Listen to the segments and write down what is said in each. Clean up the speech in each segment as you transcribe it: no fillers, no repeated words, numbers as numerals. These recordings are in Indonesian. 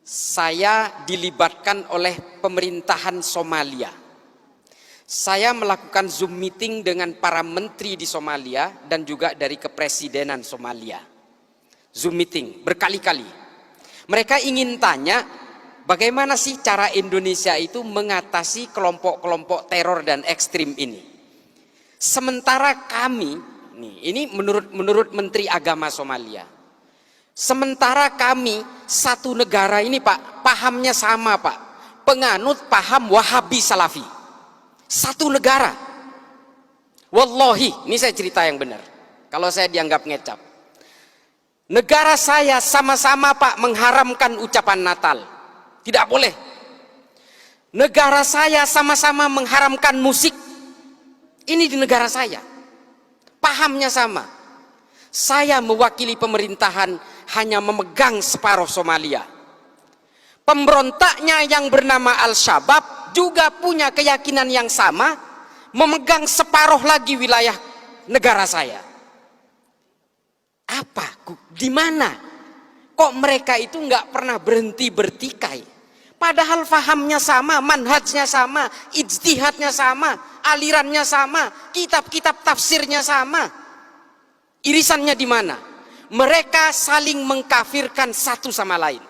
saya dilibatkan oleh pemerintahan Somalia. Saya melakukan Zoom meeting dengan para menteri di Somalia dan juga dari kepresidenan Somalia. Zoom meeting berkali-kali. Mereka ingin tanya, bagaimana sih cara Indonesia itu mengatasi kelompok-kelompok teror dan ekstrim ini? Sementara kami, ini menurut Menteri Agama Somalia, sementara kami satu negara ini Pak, pahamnya sama Pak, penganut paham Wahabi Salafi. Satu negara. Wallahi, ini saya cerita yang benar. Kalau saya dianggap ngecap. Negara saya sama-sama Pak mengharamkan ucapan Natal. Tidak boleh. Negara saya sama-sama mengharamkan musik. Ini di negara saya. Pahamnya sama. Saya mewakili pemerintahan hanya memegang separuh Somalia. Pemberontaknya yang bernama Al-Shabaab juga punya keyakinan yang sama, memegang separuh lagi wilayah negara saya. Apa? Di mana? Kok mereka itu nggak pernah berhenti bertikai? Padahal fahamnya sama, manhajnya sama, ijtihadnya sama, alirannya sama, kitab-kitab tafsirnya sama. Irisannya di mana? Mereka saling mengkafirkan satu sama lain.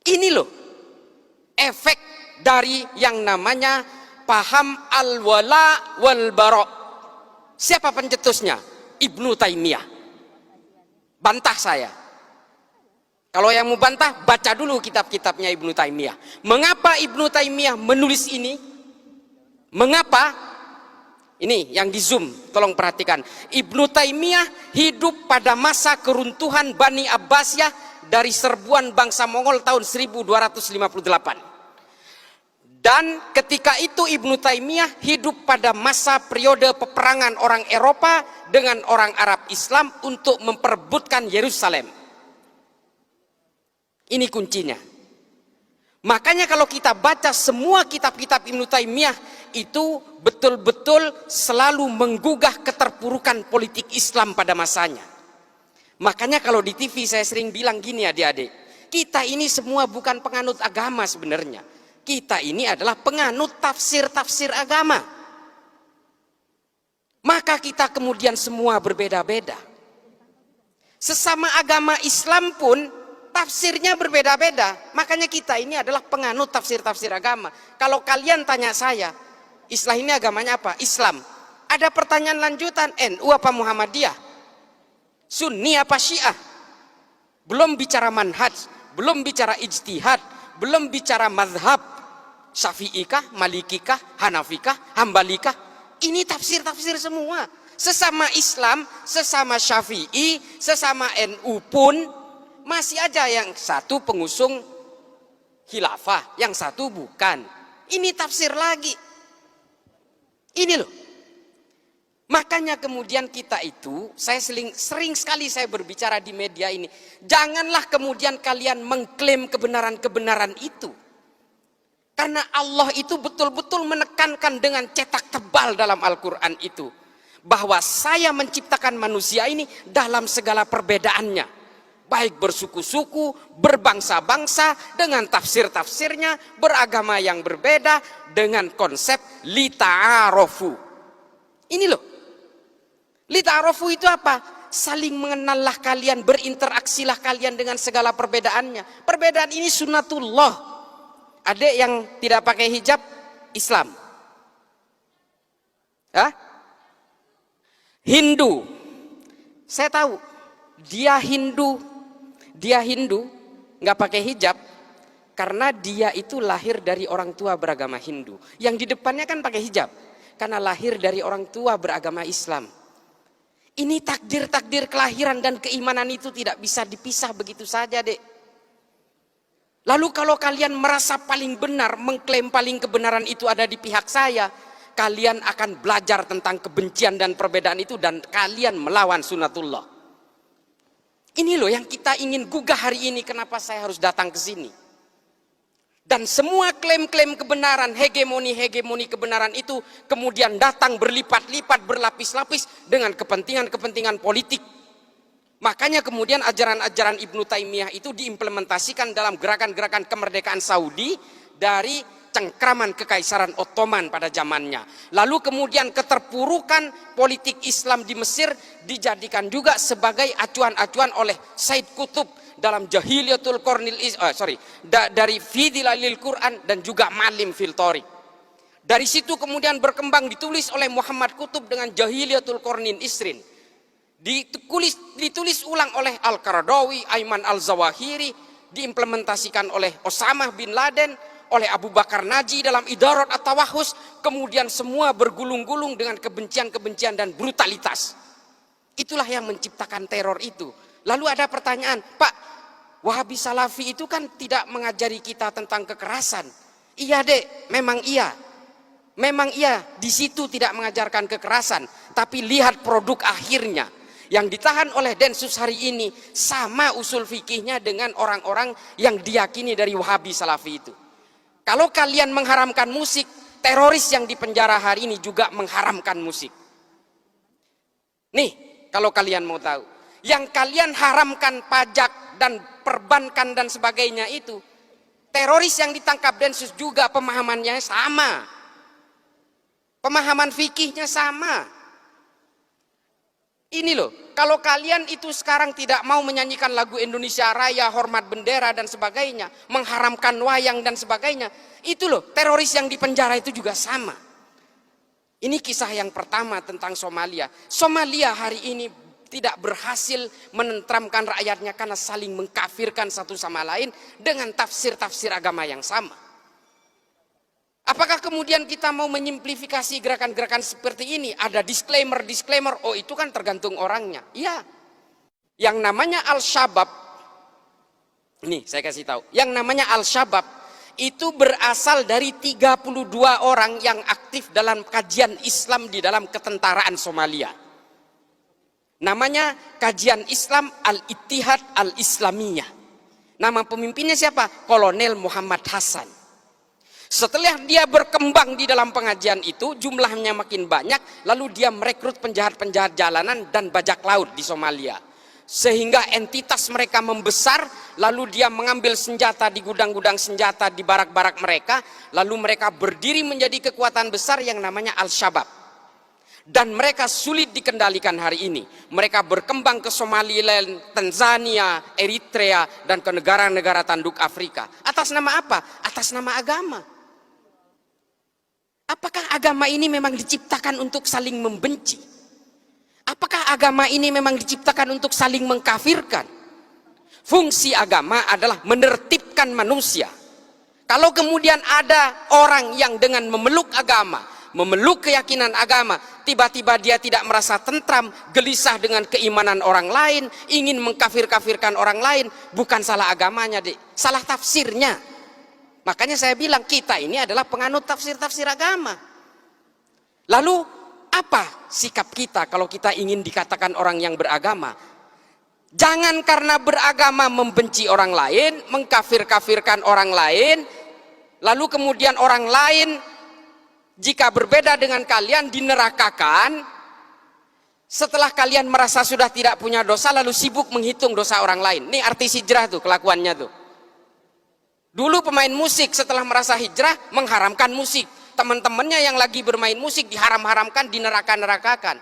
Ini loh efek dari yang namanya paham al-wala wal bara. Siapa pencetusnya? Ibnu Taimiyah. Bantah saya. Kalau yang mau bantah, baca dulu kitab-kitabnya Ibnu Taimiyah. Mengapa Ibnu Taimiyah menulis ini? Mengapa? Ini yang di Zoom, tolong perhatikan. Ibnu Taimiyah hidup pada masa keruntuhan Bani Abbasiyah dari serbuan bangsa Mongol tahun 1258. Dan ketika itu Ibnu Taimiyah hidup pada masa periode peperangan orang Eropa dengan orang Arab Islam untuk memperebutkan Yerusalem. Ini kuncinya. Makanya kalau kita baca semua kitab-kitab Ibnu Taimiyah itu betul-betul selalu menggugah keterpurukan politik Islam pada masanya. Makanya kalau di TV saya sering bilang gini adik-adik, kita ini semua bukan penganut agama sebenarnya. Kita ini adalah penganut tafsir-tafsir agama. Maka kita kemudian semua berbeda-beda. Sesama agama Islam pun tafsirnya berbeda-beda. Makanya kita ini adalah penganut tafsir-tafsir agama. Kalau kalian tanya saya, Islam ini agamanya apa? Islam. Ada pertanyaan lanjutan, NU apa Muhammadiyah? Sunni apa Syiah? Belum bicara manhaj, belum bicara ijtihad, belum bicara mazhab. Syafi'ikah, Malikikah, Hanafikah, Hambalikah? Ini tafsir-tafsir semua. Sesama Islam, sesama Syafi'i, sesama NU pun masih aja yang satu pengusung khilafah, yang satu bukan. Ini tafsir lagi. Ini loh. Makanya kemudian kita itu, saya sering sekali saya berbicara di media ini, janganlah kemudian kalian mengklaim kebenaran-kebenaran itu. Karena Allah itu betul-betul menekankan dengan cetak tebal dalam Al-Quran itu, bahwa saya menciptakan manusia ini dalam segala perbedaannya, baik bersuku-suku, berbangsa-bangsa, dengan tafsir-tafsirnya, beragama yang berbeda, dengan konsep lita'arofu. Ini loh. Lita'arofu itu apa? Saling mengenallah kalian, berinteraksilah kalian dengan segala perbedaannya. Perbedaan ini sunnatullah. Adik yang tidak pakai hijab, Islam. Hah? Hindu. Saya tahu, dia Hindu, nggak pakai hijab, karena dia itu lahir dari orang tua beragama Hindu. Yang di depannya kan pakai hijab, karena lahir dari orang tua beragama Islam. Ini takdir-takdir kelahiran dan keimanan itu tidak bisa dipisah begitu saja, Dek. Lalu kalau kalian merasa paling benar, mengklaim paling kebenaran itu ada di pihak saya, kalian akan belajar tentang kebencian dan perbedaan itu dan kalian melawan sunnatullah. Ini loh yang kita ingin gugah hari ini, kenapa saya harus datang ke sini. Dan semua klaim-klaim kebenaran, hegemoni kebenaran itu kemudian datang berlipat-lipat, berlapis-lapis dengan kepentingan-kepentingan politik. Makanya kemudian ajaran-ajaran Ibnu Taimiyah itu diimplementasikan dalam gerakan-gerakan kemerdekaan Saudi dari cengkraman Kekaisaran Ottoman pada zamannya. Lalu kemudian keterpurukan politik Islam di Mesir dijadikan juga sebagai acuan-acuan oleh Said Qutb dalam Jahiliyatul Qarnil dari Fi Dhilalil Quran dan juga Malim fil Thariq. Dari situ kemudian berkembang ditulis oleh Muhammad Qutb dengan Jahiliyatul Qarnin Isrin. Ditulis ulang oleh Al-Qaradawi, Ayman Al-Zawahiri, diimplementasikan oleh Osama bin Laden, oleh Abu Bakar Naji dalam Idarat At-Tawahus, kemudian semua bergulung-gulung dengan kebencian-kebencian dan brutalitas. Itulah yang menciptakan teror itu. Lalu ada pertanyaan, Pak, Wahabi Salafi itu kan tidak mengajari kita tentang kekerasan. Iya dek, memang iya. Memang iya, di situ tidak mengajarkan kekerasan, tapi lihat produk akhirnya. Yang ditahan oleh Densus hari ini sama usul fikihnya dengan orang-orang yang diyakini dari Wahabi Salafi itu. Kalau kalian mengharamkan musik, teroris yang di penjara hari ini juga mengharamkan musik. Nih, kalau kalian mau tahu, yang kalian haramkan pajak dan perbankan dan sebagainya itu, teroris yang ditangkap Densus juga pemahamannya sama. Pemahaman fikihnya sama. Ini loh, kalau kalian itu sekarang tidak mau menyanyikan lagu Indonesia Raya, hormat bendera dan sebagainya, mengharamkan wayang dan sebagainya, itu loh, teroris yang di penjara itu juga sama. Ini kisah yang pertama tentang Somalia. Somalia hari ini tidak berhasil menenteramkan rakyatnya karena saling mengkafirkan satu sama lain dengan tafsir-tafsir agama yang sama. Apakah kemudian kita mau menyimplifikasi gerakan-gerakan seperti ini? Ada disclaimer, oh itu kan tergantung orangnya. Iya. Yang namanya Al-Shabaab, ini saya kasih tahu, yang namanya Al-Shabaab itu berasal dari 32 orang yang aktif dalam kajian Islam di dalam ketentaraan Somalia. Namanya Kajian Islam Al-Ittihad Al-Islamiyah. Nama pemimpinnya siapa? Kolonel Muhammad Hasan. Setelah dia berkembang di dalam pengajian itu, jumlahnya makin banyak, lalu dia merekrut penjahat-penjahat jalanan dan bajak laut di Somalia. Sehingga entitas mereka membesar, lalu dia mengambil senjata di gudang-gudang senjata di barak-barak mereka, lalu mereka berdiri menjadi kekuatan besar yang namanya Al-Shabaab. Dan mereka sulit dikendalikan hari ini. Mereka berkembang ke Somaliland, Tanzania, Eritrea, dan ke negara-negara tanduk Afrika. Atas nama apa? Atas nama agama. Apakah agama ini memang diciptakan untuk saling membenci? Apakah agama ini memang diciptakan untuk saling mengkafirkan? Fungsi agama adalah menertibkan manusia. Kalau kemudian ada orang yang dengan memeluk agama, memeluk keyakinan agama, tiba-tiba dia tidak merasa tentram, gelisah dengan keimanan orang lain, ingin mengkafir-kafirkan orang lain, bukan salah agamanya, salah tafsirnya. Makanya saya bilang kita ini adalah penganut tafsir-tafsir agama. Lalu apa sikap kita kalau kita ingin dikatakan orang yang beragama? Jangan karena beragama membenci orang lain, mengkafir-kafirkan orang lain, lalu kemudian orang lain jika berbeda dengan kalian dinerakakan. Setelah kalian merasa sudah tidak punya dosa, lalu sibuk menghitung dosa orang lain. Ini artis hijrah tuh kelakuannya tuh. Dulu pemain musik setelah merasa hijrah mengharamkan musik. Teman-temannya yang lagi bermain musik diharam-haramkan, dineraka-nerakakan.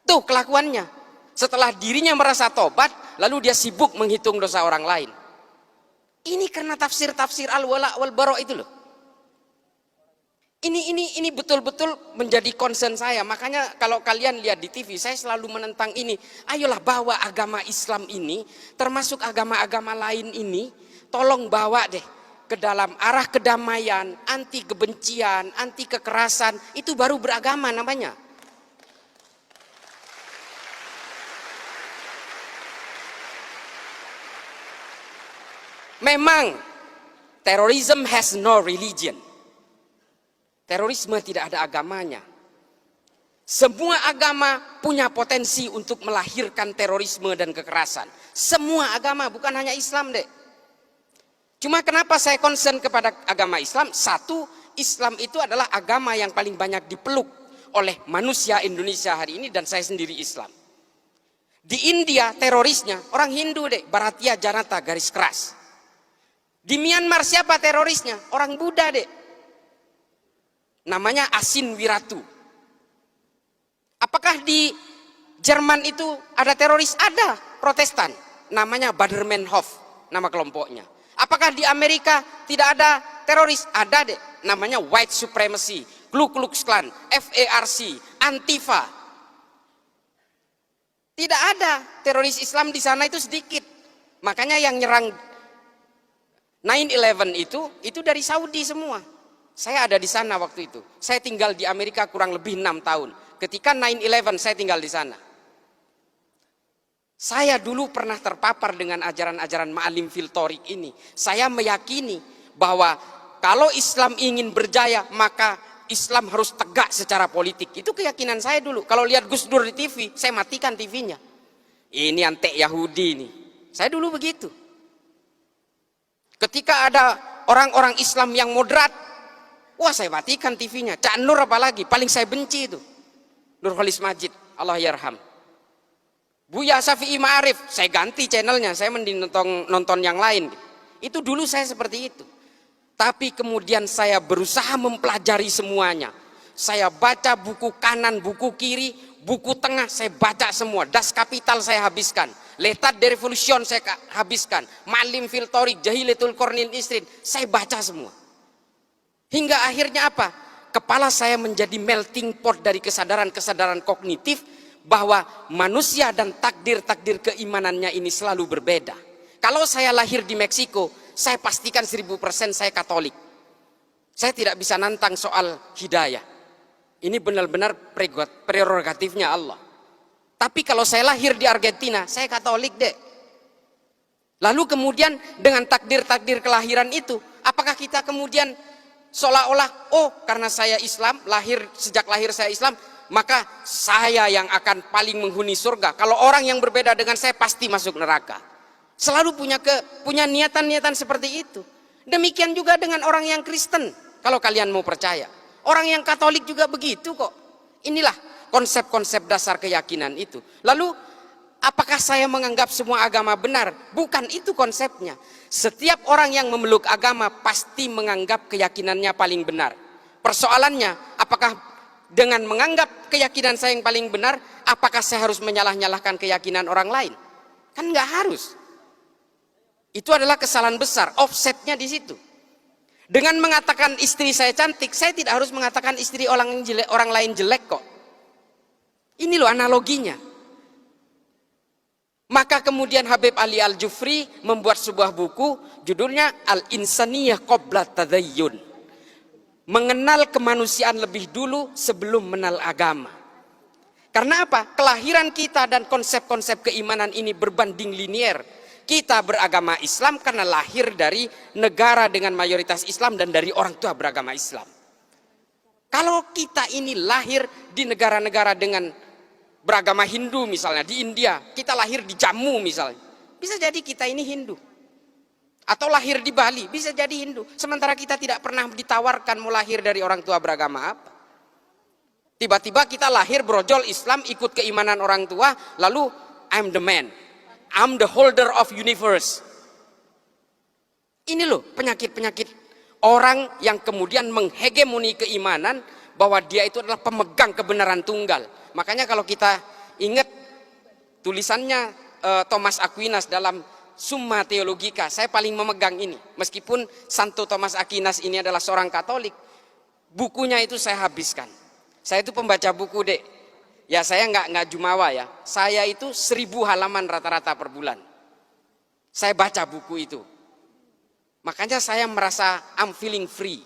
Tuh kelakuannya. Setelah dirinya merasa tobat, lalu dia sibuk menghitung dosa orang lain. Ini karena tafsir-tafsir al-wala wal-bara itu loh. Ini betul-betul menjadi concern saya. Makanya kalau kalian lihat di TV, saya selalu menentang ini. Ayolah bawa agama Islam ini, termasuk agama-agama lain ini, tolong bawa deh ke dalam arah kedamaian, anti kebencian, anti kekerasan. Itu baru beragama namanya. Memang terrorism has no religion. Terorisme tidak ada agamanya. Semua agama punya potensi untuk melahirkan terorisme dan kekerasan. Semua agama, bukan hanya Islam deh. Cuma kenapa saya concern kepada agama Islam? Satu, Islam itu adalah agama yang paling banyak dipeluk oleh manusia Indonesia hari ini, dan saya sendiri Islam. Di India terorisnya orang Hindu deh, Bharatiya Janata garis keras. Di Myanmar siapa terorisnya? Orang Buddha deh. Namanya Asin Wiratu. Apakah di Jerman itu ada teroris? Ada, Protestan. Namanya Baader-Meinhof, nama kelompoknya. Apakah di Amerika tidak ada teroris? Ada deh, namanya White Supremacy, Ku Klux Klan, FARC, Antifa. Tidak ada teroris Islam di sana, itu sedikit. Makanya yang nyerang 9/11 itu dari Saudi semua. Saya ada di sana waktu itu. Saya tinggal di Amerika kurang lebih 6 tahun. Ketika 9/11 saya tinggal di sana. Saya dulu pernah terpapar dengan ajaran-ajaran Ma'alim fil Thoriq ini. Saya meyakini bahwa kalau Islam ingin berjaya, maka Islam harus tegak secara politik. Itu keyakinan saya dulu. Kalau lihat Gus Dur di TV, saya matikan TV-nya. Ini antek Yahudi ini. Saya dulu begitu. Ketika ada orang-orang Islam yang moderat, wah saya matikan TV-nya. Cak Nur apalagi, paling saya benci itu. Nurholis Majid, Allah yarham. Buya Syafi'i Ma'arif, saya ganti channelnya, saya mending nonton yang lain. Itu dulu saya seperti itu. Tapi kemudian saya berusaha mempelajari semuanya. Saya baca buku kanan, buku kiri, buku tengah, saya baca semua. Das Kapital saya habiskan. L'état de Révolution saya habiskan. Ma'alim fil Thoriq, Jahilatul Qarnil Isrin, saya baca semua. Hingga akhirnya apa? Kepala saya menjadi melting pot dari kesadaran-kesadaran kognitif bahwa manusia dan takdir-takdir keimanannya ini selalu berbeda. Kalau saya lahir di Meksiko, saya pastikan 1000% saya Katolik. Saya tidak bisa nantang soal hidayah. Ini benar-benar prerogatifnya Allah. Tapi kalau saya lahir di Argentina, saya Katolik deh. Lalu kemudian dengan takdir-takdir kelahiran itu, apakah kita kemudian seolah-olah, oh karena saya Islam, sejak lahir saya Islam, maka saya yang akan paling menghuni surga. Kalau orang yang berbeda dengan saya pasti masuk neraka. Selalu punya niatan-niatan seperti itu. Demikian juga dengan orang yang Kristen, kalau kalian mau percaya. Orang yang Katolik juga begitu kok. Inilah konsep-konsep dasar keyakinan itu. Lalu apakah saya menganggap semua agama benar? Bukan itu konsepnya. Setiap orang yang memeluk agama pasti menganggap keyakinannya paling benar. Persoalannya, apakah dengan menganggap keyakinan saya yang paling benar, apakah saya harus menyalah-nyalahkan keyakinan orang lain? Kan nggak harus. Itu adalah kesalahan besar, offsetnya di situ. Dengan mengatakan istri saya cantik, saya tidak harus mengatakan istri orang lain jelek kok. Ini loh analoginya. Maka kemudian Habib Ali Al-Jufri membuat sebuah buku, judulnya Al-Insaniyah Qabla Tadayyun. Mengenal kemanusiaan lebih dulu sebelum mengenal agama. Karena apa? Kelahiran kita dan konsep-konsep keimanan ini berbanding linier. Kita beragama Islam karena lahir dari negara dengan mayoritas Islam dan dari orang tua beragama Islam. Kalau kita ini lahir di negara-negara dengan beragama Hindu misalnya, di India, kita lahir di Jammu misalnya, bisa jadi kita ini Hindu. Atau lahir di Bali, bisa jadi Hindu. Sementara kita tidak pernah ditawarkan mau lahir dari orang tua beragama apa. Tiba-tiba kita lahir brojol Islam, ikut keimanan orang tua, lalu I'm the man, I'm the holder of universe. Ini loh penyakit-penyakit orang yang kemudian menghegemoni keimanan bahwa dia itu adalah pemegang kebenaran tunggal. Makanya kalau kita ingat tulisannya Thomas Aquinas dalam Summa Theologica, saya paling memegang ini. Meskipun Santo Thomas Aquinas ini adalah seorang Katolik, bukunya itu saya habiskan. Saya itu pembaca buku dek. Ya saya nggak jumawa ya. Saya itu 1000 halaman rata-rata per bulan. Saya baca buku itu. Makanya saya merasa I'm feeling free.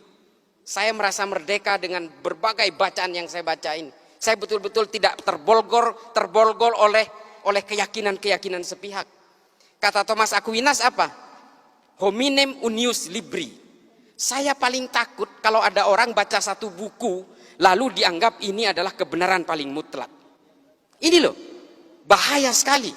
Saya merasa merdeka dengan berbagai bacaan yang saya baca ini. Saya betul-betul tidak terbolgol oleh keyakinan-keyakinan sepihak. Kata Thomas Aquinas apa? Hominem unius libri. Saya paling takut kalau ada orang baca satu buku lalu dianggap ini adalah kebenaran paling mutlak. Ini loh, bahaya sekali.